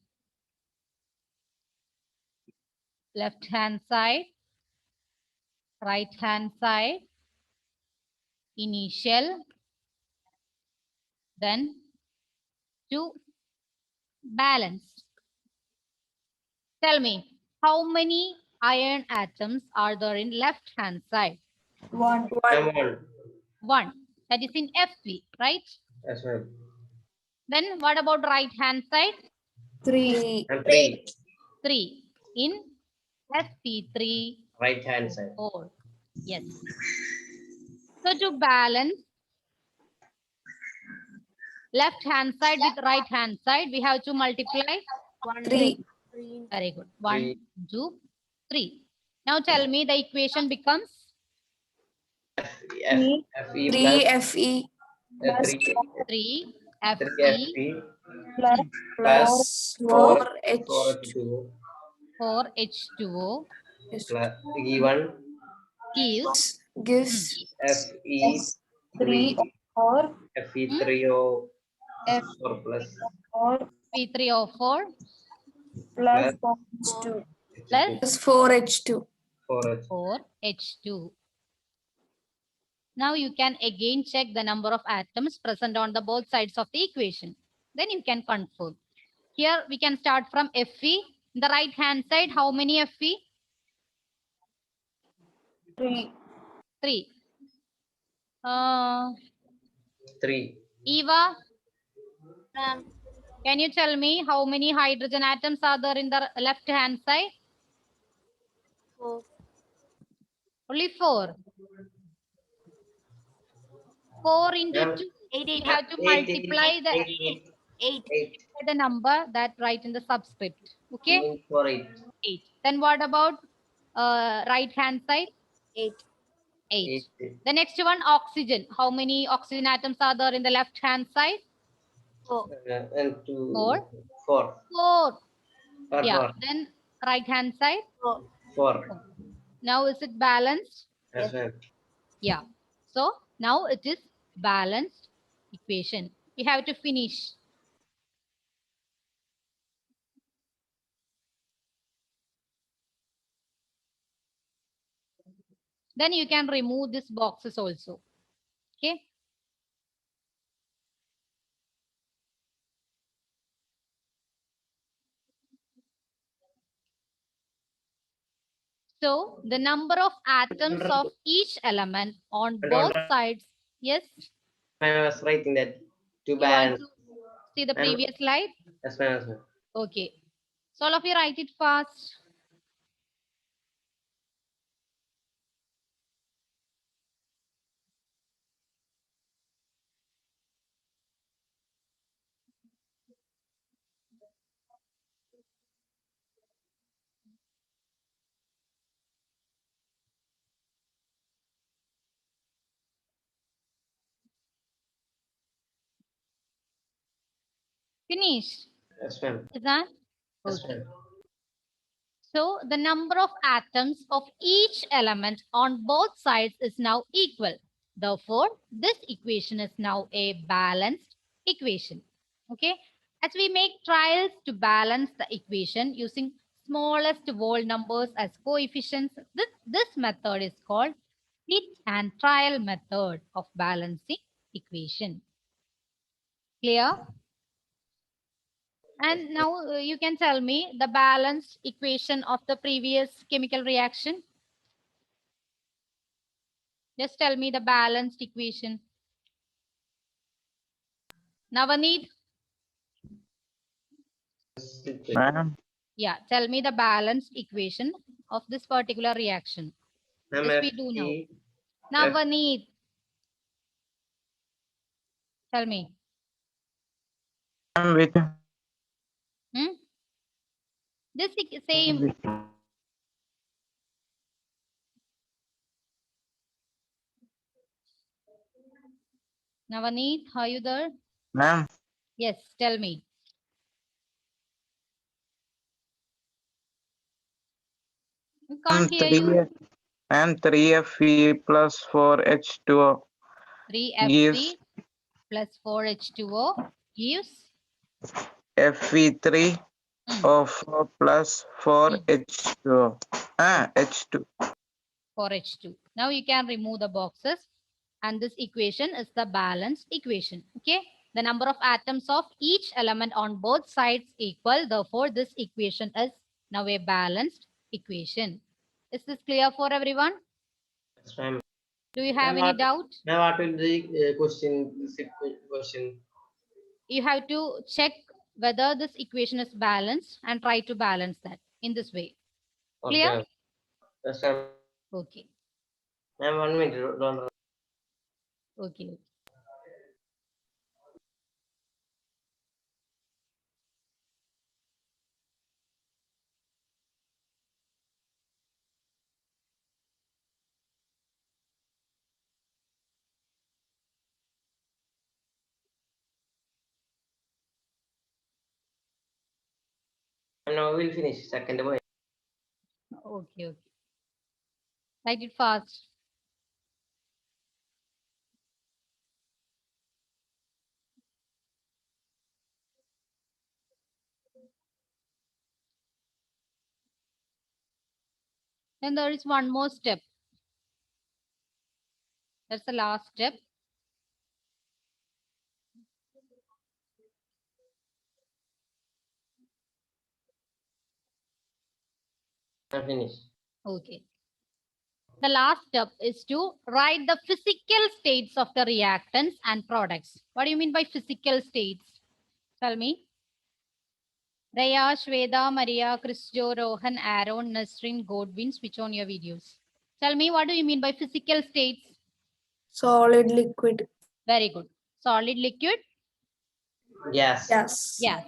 [SPEAKER 1] Left hand side, right hand side, initial, then to balance. Tell me, how many iron atoms are there in left hand side?
[SPEAKER 3] One.
[SPEAKER 4] I'm on.
[SPEAKER 1] One. That is in Fe, right?
[SPEAKER 4] Yes, ma'am.
[SPEAKER 1] Then what about right hand side?
[SPEAKER 3] 3.
[SPEAKER 4] I'm 3.
[SPEAKER 1] 3. In Sp3,
[SPEAKER 4] Right hand side.
[SPEAKER 1] 4. Yes. So to balance left hand side with right hand side, we have to multiply
[SPEAKER 3] 3.
[SPEAKER 1] Very good. 1,
[SPEAKER 4] Three.
[SPEAKER 1] 2, 3. Now tell me the equation becomes
[SPEAKER 4] Fe
[SPEAKER 3] 3
[SPEAKER 4] plus
[SPEAKER 3] FE
[SPEAKER 4] 3
[SPEAKER 1] 3
[SPEAKER 4] Fe
[SPEAKER 1] Fe
[SPEAKER 3] plus
[SPEAKER 4] 4
[SPEAKER 3] 4 H.
[SPEAKER 4] H2O
[SPEAKER 1] 4 H2O
[SPEAKER 4] plus E1
[SPEAKER 1] gives
[SPEAKER 3] Gives
[SPEAKER 4] Fe3
[SPEAKER 3] or
[SPEAKER 4] Fe3O 4 plus
[SPEAKER 1] P3O4
[SPEAKER 4] plus
[SPEAKER 3] H2
[SPEAKER 1] plus
[SPEAKER 3] plus 4H2.
[SPEAKER 4] 4H.
[SPEAKER 1] 4H2. Now you can again check the number of atoms present on the both sides of the equation. Then you can confirm. Here we can start from Fe. In the right hand side, how many Fe?
[SPEAKER 3] 3.
[SPEAKER 1] 3.
[SPEAKER 4] 3.
[SPEAKER 1] Eva, can you tell me how many hydrogen atoms are there in the left hand side?
[SPEAKER 5] 4.
[SPEAKER 1] Only 4. 4 into 2. We have to multiply the number that write in the subscript. Okay?
[SPEAKER 4] 4 8.
[SPEAKER 1] 8. Then what about right hand side?
[SPEAKER 5] 8.
[SPEAKER 1] 8. The next one, oxygen. How many oxygen atoms are there in the left hand side?
[SPEAKER 5] 4.
[SPEAKER 4] And 2
[SPEAKER 1] 4.
[SPEAKER 4] 4
[SPEAKER 1] 4.
[SPEAKER 4] or
[SPEAKER 1] Yeah.
[SPEAKER 4] 4
[SPEAKER 1] Then right hand side?
[SPEAKER 5] 4.
[SPEAKER 4] 4.
[SPEAKER 1] Now is it balanced?
[SPEAKER 4] Yes, ma'am.
[SPEAKER 1] Yeah. So now it is balanced equation. We have to finish. Then you can remove these boxes also. Okay. So the number of atoms of each element on both sides. Yes.
[SPEAKER 4] I was writing that to
[SPEAKER 1] You want
[SPEAKER 4] balance.
[SPEAKER 1] to see the
[SPEAKER 4] Ma'am.
[SPEAKER 1] previous slide?
[SPEAKER 4] Yes, ma'am. Yes, ma'am.
[SPEAKER 1] Okay. So all of you write it fast. Finish.
[SPEAKER 4] Yes, ma'am.
[SPEAKER 1] Is that?
[SPEAKER 4] Yes,
[SPEAKER 1] Okay.
[SPEAKER 4] ma'am.
[SPEAKER 1] So the number of atoms of each element on both sides is now equal. Therefore, this equation is now a balanced equation. Okay. As we make trials to balance the equation using smallest whole numbers as coefficients, this method is called fit and trial method of balancing equation. Clear? And now you can tell me the balanced equation of the previous chemical reaction. Just tell me the balanced equation. Navaneet,
[SPEAKER 9] Ma'am,
[SPEAKER 1] yeah, tell me the balanced equation of this particular reaction.
[SPEAKER 4] Ma'am,
[SPEAKER 1] Yes, we do now.
[SPEAKER 4] Fe,
[SPEAKER 1] Navaneet, tell me.
[SPEAKER 9] ma'am, with
[SPEAKER 1] Hmm? This same. Navaneet, are you there?
[SPEAKER 9] ma'am,
[SPEAKER 1] Yes, tell me. I can't hear you.
[SPEAKER 9] 3Fe plus 4H2O
[SPEAKER 1] 3Fe
[SPEAKER 9] gives
[SPEAKER 1] plus 4H2O gives
[SPEAKER 9] Fe3
[SPEAKER 1] Hmm.
[SPEAKER 9] of 4 plus 4H2O. H2.
[SPEAKER 1] 4H2. Now you can remove the boxes and this equation is the balanced equation. Okay. The number of atoms of each element on both sides equal. Therefore, this equation is now a balanced equation. Is this clear for everyone?
[SPEAKER 4] yes, ma'am.
[SPEAKER 1] Do you have
[SPEAKER 4] Ma'am,
[SPEAKER 1] any doubt?
[SPEAKER 4] Ma'am, what will be the question?
[SPEAKER 1] You have to check whether this equation is balanced and try to balance that in this way. Clear?
[SPEAKER 4] Okay. Yes, ma'am.
[SPEAKER 1] Okay.
[SPEAKER 4] Ma'am, 1 minute. Don't.
[SPEAKER 1] Okay.
[SPEAKER 4] Now we'll finish second point.
[SPEAKER 1] Okay. Okay. Write it fast. Then there is one more step. That's the last step.
[SPEAKER 4] I'm finished.
[SPEAKER 1] Okay. The last step is to write the physical states of the reactants and products. What do you mean by physical states? Tell me. Raya, Shweta, Maria, Chris, Joe, Rohan, Aaron, Nasrin, Godwin, switch on your videos. Tell me, what do you mean by physical states?
[SPEAKER 3] Solid, liquid.
[SPEAKER 1] Very good. Solid, liquid?
[SPEAKER 4] Yes.
[SPEAKER 3] Yes.
[SPEAKER 1] Yes.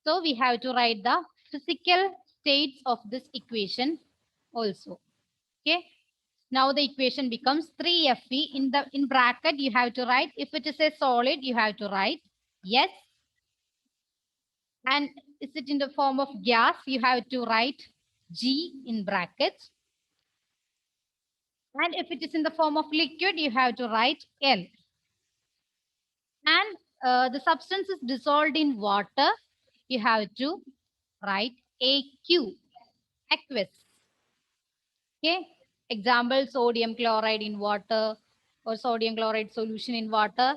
[SPEAKER 1] So we have to write the physical states of this equation also. Okay. Now the equation becomes 3Fe. In bracket, you have to write, if it is a solid, you have to write yes. And is it in the form of gas, you have to write G in brackets. And if it is in the form of liquid, you have to write L. And the substance is dissolved in water, you have to write AQ, aqueous. Okay. Example, sodium chloride in water or sodium chloride solution in water.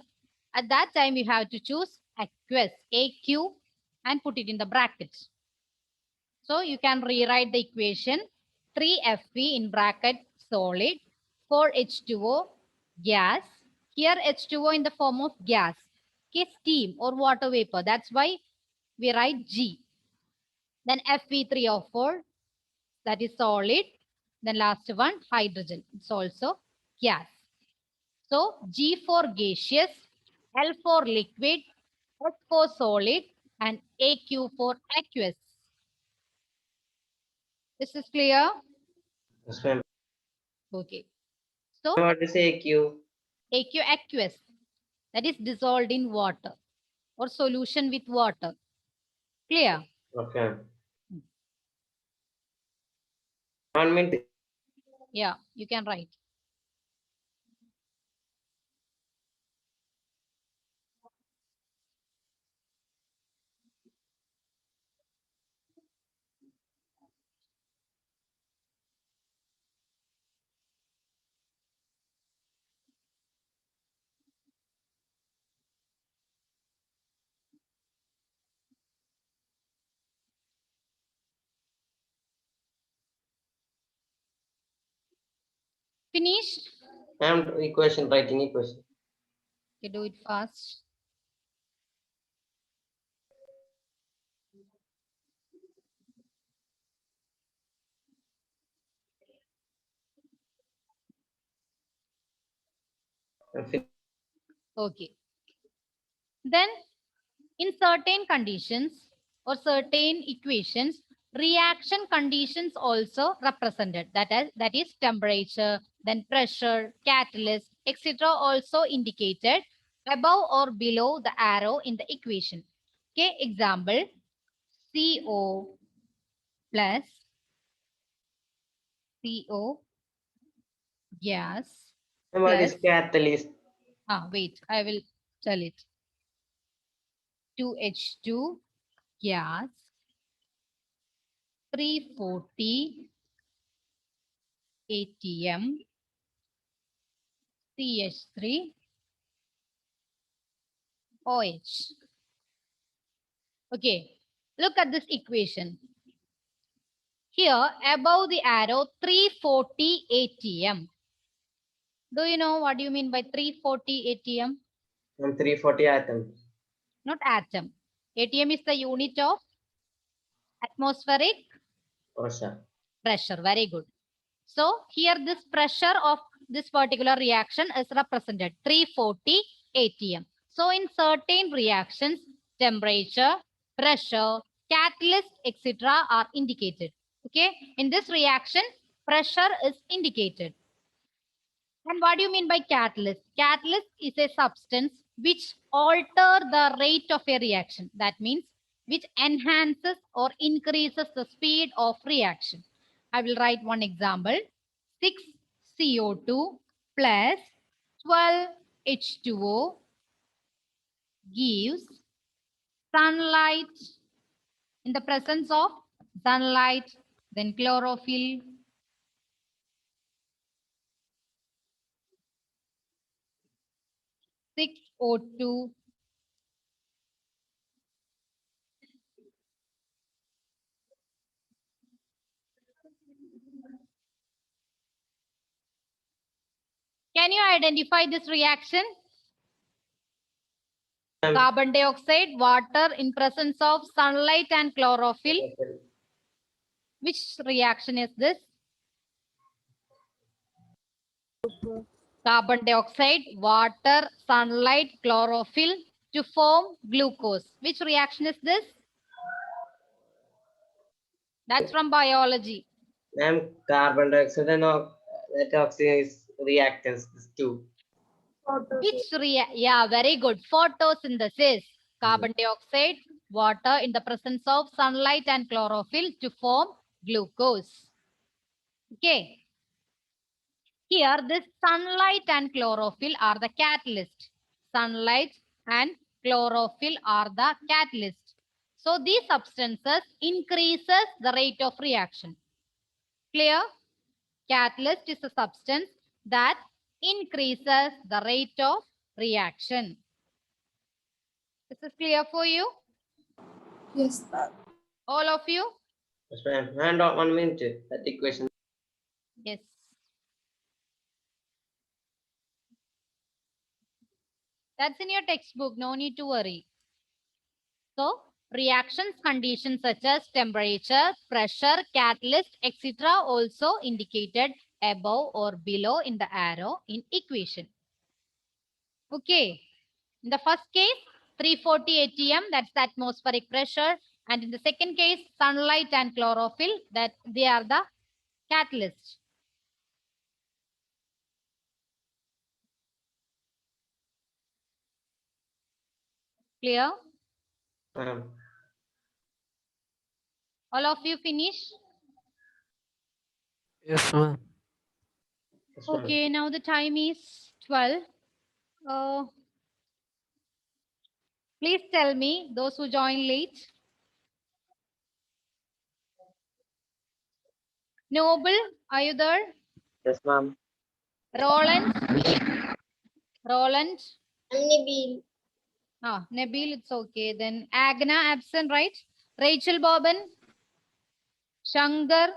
[SPEAKER 1] At that time, you have to choose aqueous, AQ, and put it in the brackets. So you can rewrite the equation 3Fe in bracket solid, 4H2O gas. Here H2O in the form of gas. Okay, steam or water vapor. That's why we write G. Then Fe3O4, that is solid. Then last one, hydrogen. It's also gas. So G for gaseous, L for liquid, H for solid, and AQ for aqueous. This is clear?
[SPEAKER 4] Yes, ma'am.
[SPEAKER 1] Okay. So
[SPEAKER 4] What is AQ?
[SPEAKER 1] AQ aqueous, that is dissolved in water or solution with water. Clear?
[SPEAKER 4] Okay. 1 minute.
[SPEAKER 1] Yeah, you can write. Finished?
[SPEAKER 4] I'm equation, writing equation.
[SPEAKER 1] Okay, do it fast. Okay. Then in certain conditions or certain equations, reaction conditions also represented. That is temperature, then pressure, catalyst, etc. also indicated above or below the arrow in the equation. Okay, example, CO plus CO gas
[SPEAKER 4] And what is
[SPEAKER 1] plus,
[SPEAKER 4] catalyst?
[SPEAKER 1] wait, I will tell it. 2H2 gas 340 ATM CH3 OH. Okay, look at this equation. Here above the arrow 340 ATM. Do you know what do you mean by 340 ATM?
[SPEAKER 4] And 340 atoms.
[SPEAKER 1] Not atom. ATM is the unit of atmospheric
[SPEAKER 4] Pressure.
[SPEAKER 1] pressure. Very good. So here this pressure of this particular reaction is represented 340 atm. So in certain reactions, temperature, pressure, catalyst, etc. are indicated. Okay. In this reaction, pressure is indicated. And what do you mean by catalyst? Catalyst is a substance which alter the rate of a reaction. That means which enhances or increases the speed of reaction. I will write one example. 6 CO2 plus 12 H2O gives sunlight. In the presence of sunlight, then chlorophyll, 6O2 Can you identify this reaction? Carbon dioxide, water in presence of sunlight and chlorophyll. Which reaction is this? Carbon dioxide, water, sunlight, chlorophyll to form glucose. Which reaction is this? That's from biology.
[SPEAKER 4] And carbon dioxide and that oxygen is reactants, this two.
[SPEAKER 1] Yeah, very good. Photosynthesis. Carbon dioxide, water in the presence of sunlight and chlorophyll to form glucose. Okay. Here, this sunlight and chlorophyll are the catalyst. Sunlight and chlorophyll are the catalyst. So these substances increases the rate of reaction. Clear? Catalyst is a substance that increases the rate of reaction. This is clear for you?
[SPEAKER 3] Yes, ma'am.
[SPEAKER 1] All of you?
[SPEAKER 4] Yes, ma'am. And 1 minute, that equation.
[SPEAKER 1] Yes. That's in your textbook. No need to worry. So, reactions conditions such as temperature, pressure, catalyst, etc. also indicated above or below in the arrow in equation. Okay. In the first case, 340 atm, that's the atmospheric pressure. And in the second case, sunlight and chlorophyll, that they are the catalysts. Clear? All of you finish?
[SPEAKER 8] Yes, ma'am.
[SPEAKER 4] Yes, ma'am.
[SPEAKER 1] Okay, now the time is 12. Please tell me, those who joined late. Noble, are you there?
[SPEAKER 9] Yes, ma'am.
[SPEAKER 1] Roland? Roland?
[SPEAKER 5] Nabil.
[SPEAKER 1] Nabil, it's okay. Then Agna, absent, right? Rachel Boban? Shankar?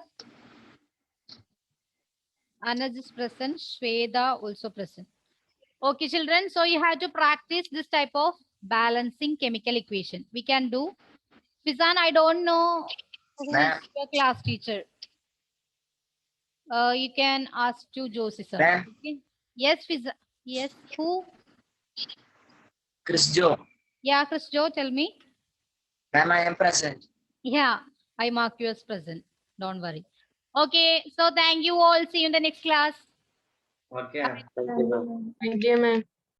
[SPEAKER 1] Anuj is present. Shweta also present. Okay, children. So you have to practice this type of balancing chemical equation. We can do. Fizan, I don't know who is
[SPEAKER 7] Ma'am.
[SPEAKER 1] your class teacher. You can ask to Josie sir.
[SPEAKER 7] Ma'am.
[SPEAKER 1] Okay. Yes, Fizan. Yes, who?
[SPEAKER 7] Chris Joe.
[SPEAKER 1] Yeah, Chris Joe, tell me.
[SPEAKER 7] Ma'am, I am present.
[SPEAKER 1] Yeah, I mark you as present. Don't worry. Okay, so thank you all. See you in the next class.
[SPEAKER 4] Okay. Thank you, ma'am.
[SPEAKER 6] Thank you, ma'am.